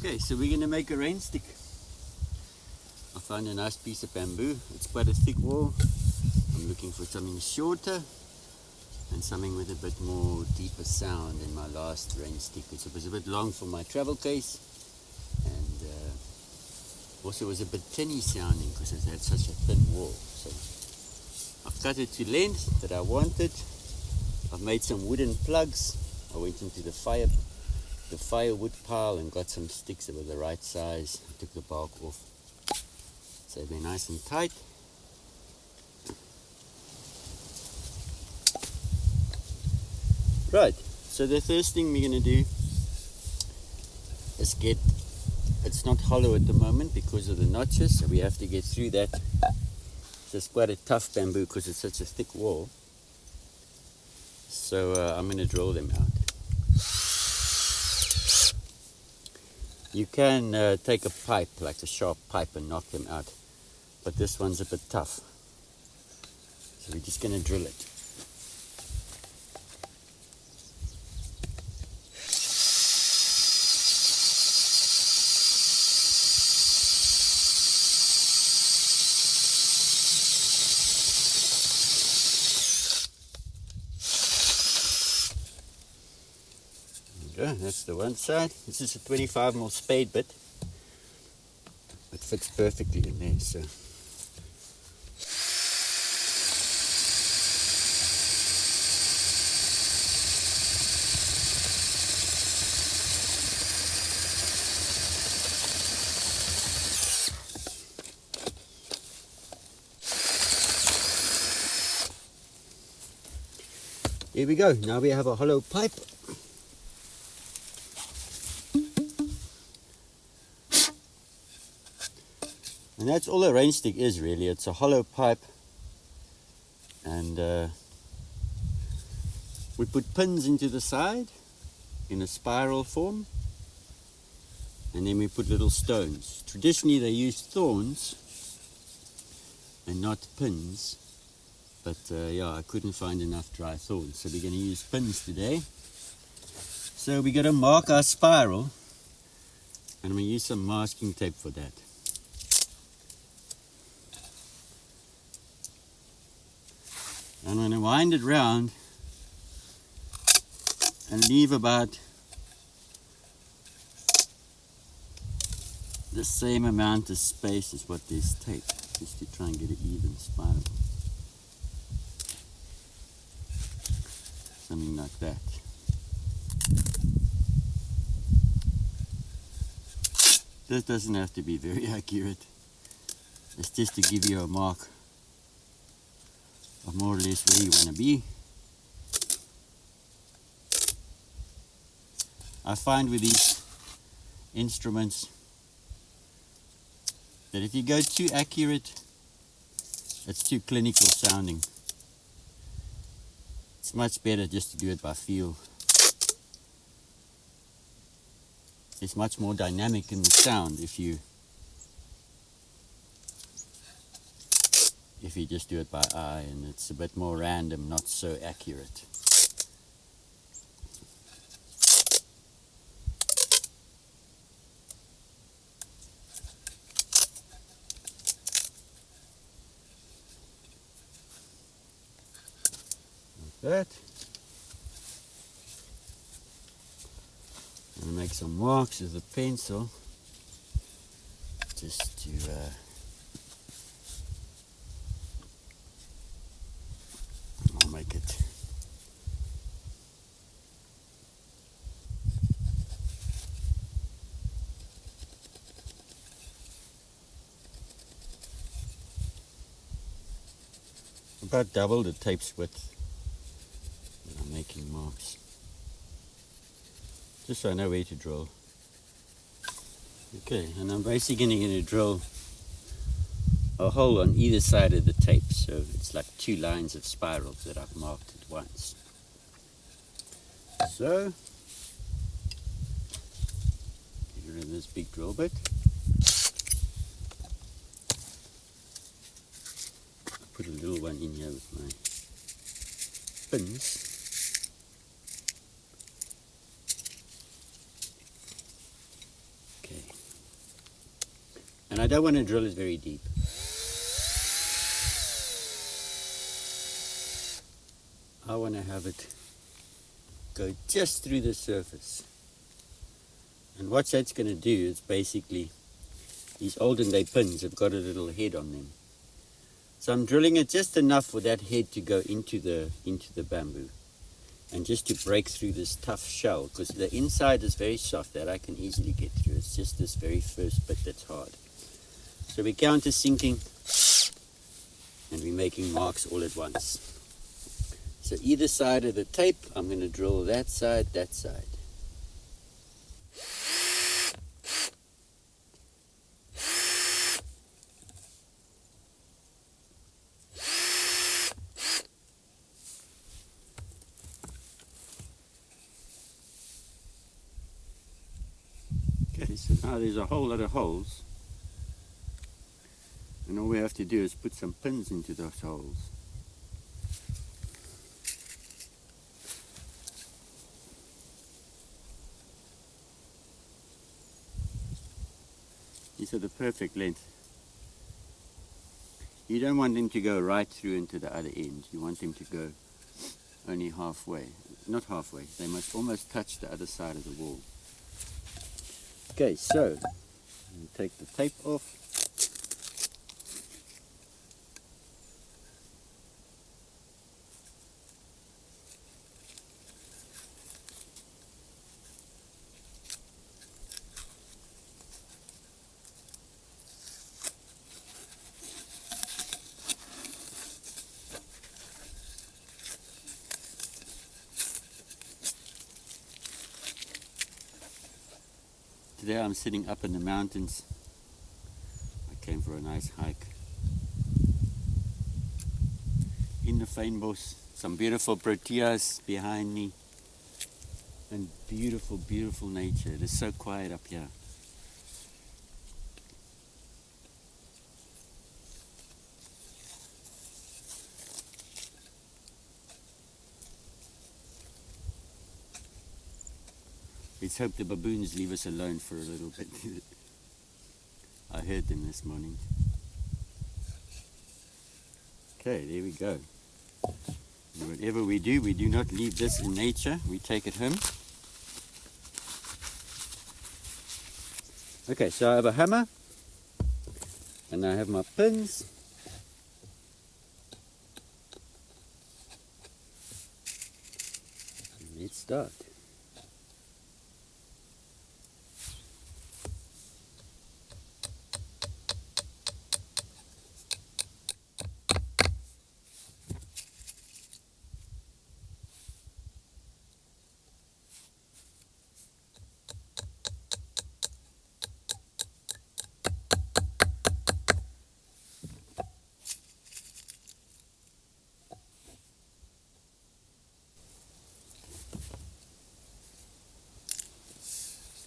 Okay, so we're going to make a rain stick. I found a nice piece of bamboo. It's quite a thick wall. I'm looking for something shorter and something with a bit more deeper sound than my last rain stick. It was a bit long for my travel case, and also was a bit tinny sounding because it had such a thin wall. So I've cut it to length that I wanted. I've made some wooden plugs. I went into the firewood pile and got some sticks that were the right size. I took the bark off so they're nice and tight. Right, so the first thing we're going to do is it's not hollow at the moment because of the notches, so we have to get through that. It's quite a tough bamboo because it's such a thick wall. So I'm going to drill them out. You can take a pipe, like a sharp pipe, and knock them out, but this one's a bit tough. So we're just going to drill it. That's the one side. This is a 25mm spade bit. It fits perfectly in there. So here we go. Now we have a hollow pipe. And that's all a rain stick is really. It's a hollow pipe, and we put pins into the side in a spiral form, and then we put little stones. Traditionally they used thorns and not pins, but yeah, I couldn't find enough dry thorns, so we're going to use pins today. So we're going to mark our spiral, and I'm going to use some masking tape for that. I'm going to wind it round and leave about the same amount of space as what there's tape, just to try and get an even spiral. Something like that. This doesn't have to be very accurate. It's just to give you a mark of more or less where you want to be. I find with these instruments that if you go too accurate, it's too clinical sounding. It's much better just to do it by feel. It's much more dynamic in the sound if you just do it by eye, and it's a bit more random, not so accurate. Like that. I'm going to make some marks with a pencil just to make it. About double the tape's width when I'm making marks, just so I know where to drill. Okay, and I'm basically going to drill a hole on either side of the tape, so it's like two lines of spirals that I've marked at once. So, get rid of this big drill bit. I put a little one in here with my pins. Okay. don't want to drill it very deep. I want to have it go just through the surface. And what that's going to do is basically, these olden day pins have got a little head on them. So I'm drilling it just enough for that head to go into the bamboo. And just to break through this tough shell, because the inside is very soft, that I can easily get through. It's just this very first bit that's hard. So we're countersinking, and we're making marks all at once. So either side of the tape, I'm going to drill that side, that side. Okay, so now there's a whole lot of holes. And all we have to do is put some pins into those holes. These are the perfect length. You don't want them to go right through into the other end. You want them to go only halfway. Not halfway, they must almost touch the other side of the wall. Okay, so take the tape off. Today I'm sitting up in the mountains. I came for a nice hike. In the Fynbos, some beautiful proteas behind me. And beautiful, beautiful nature. It is so quiet up here. Let's hope the baboons leave us alone for a little bit. I heard them this morning. Okay, there we go. And whatever we do not leave this in nature. We take it home. Okay, so I have a hammer. And I have my pins. Let's start.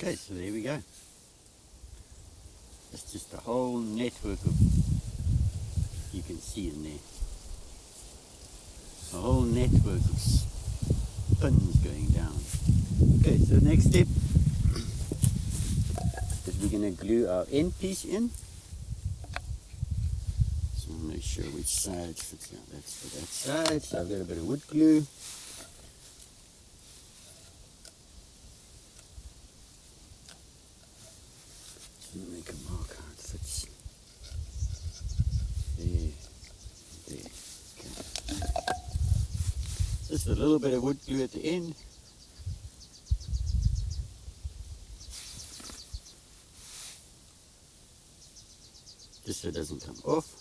Okay, so there we go. It's just a whole network of, you can see in there, a whole network of pins going down. Okay, so the next step is we're going to glue our end piece in. So I'm not sure which side fits out. That's for that side. So I've got a bit of wood glue. Make a mark how it fits. There. Okay. Just a little bit of wood glue at the end. Just so it doesn't come off.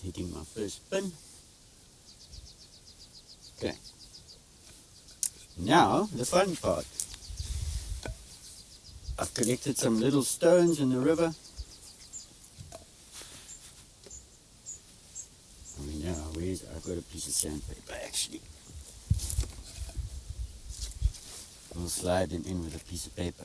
Hitting my first pin. Okay. Now the fun part. I've collected some little stones in the river. I've got a piece of sandpaper actually. We'll slide them in with a piece of paper.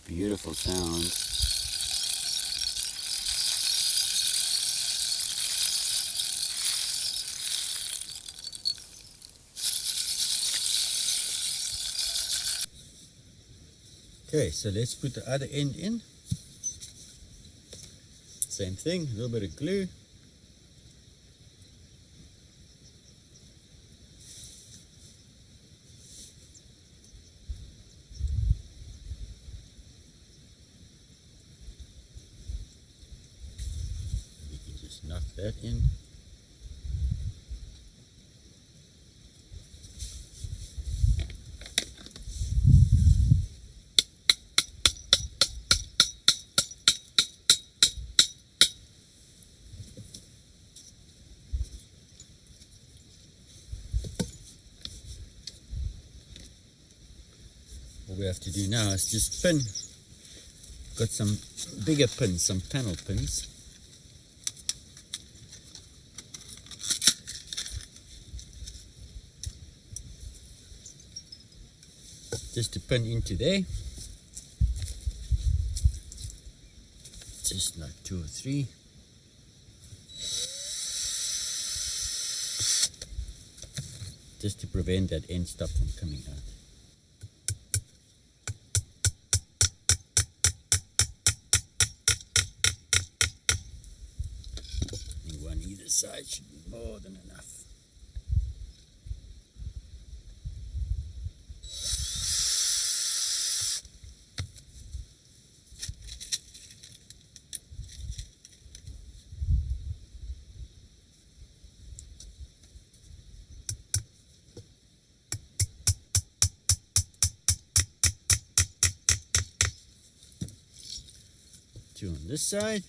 Beautiful sound. Okay, so let's put the other end in. Same thing, a little bit of glue. Knock that in. What we have to do now is just pin. Got some bigger pins, some panel pins. Just to pin into there. Just like 2 or 3. Just to prevent that end stop from coming out. I think one either side should be more than enough. Two on this side.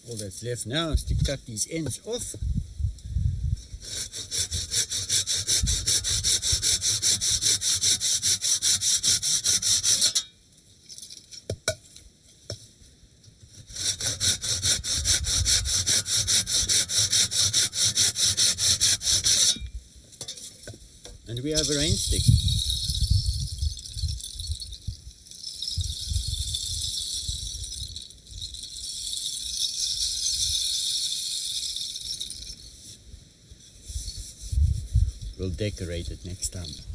All that's left now is to cut these ends off. And we have a rain stick. We'll decorate it next time.